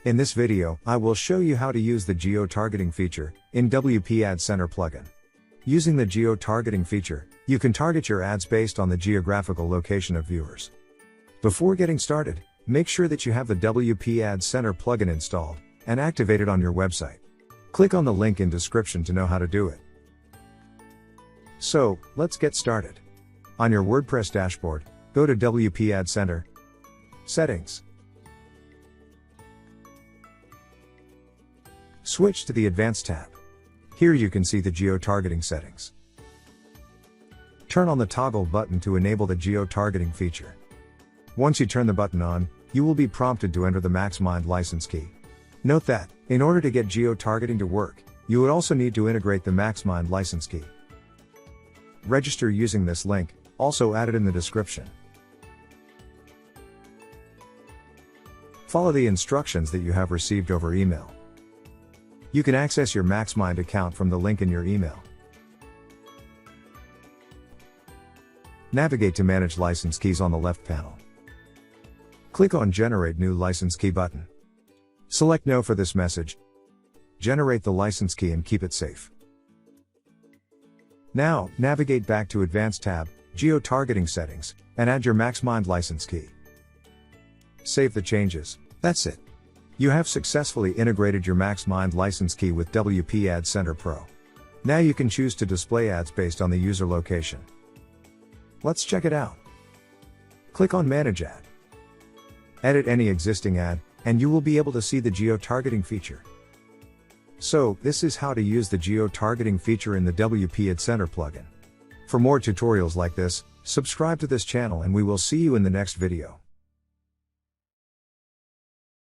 In this video, I will show you how to use the geotargeting feature in WPAdCenter plugin. Using the geotargeting feature, you can target your ads based on the geographical location of viewers. Before getting started, make sure that you have the WPAdCenter plugin installed and activated on your website. Click on the link in description to know how to do it. So, let's get started. On your WordPress dashboard, go to WPAdCenter, Settings. Switch to the Advanced tab. Here you can see the geotargeting settings. Turn on the toggle button to enable the geotargeting feature. Once you turn the button on, you will be prompted to enter the MaxMind license key. Note that, in order to get geotargeting to work, you would also need to integrate the MaxMind license key. Register using this link, also added in the description. Follow the instructions that you have received over email. You can access your MaxMind account from the link in your email. Navigate to Manage License Keys on the left panel. Click on Generate New License Key button. Select No for this message. Generate the license key and keep it safe. Now, navigate back to Advanced tab, Geotargeting Settings, and add your MaxMind license key. Save the changes. That's it. You have successfully integrated your MaxMind license key with WPAdCenter Pro. Now you can choose to display ads based on the user location. Let's check it out. Click on Manage Ad. Edit any existing ad, and you will be able to see the geotargeting feature. So, this is how to use the geotargeting feature in the WPAdCenter plugin. For more tutorials like this, subscribe to this channel and we will see you in the next video.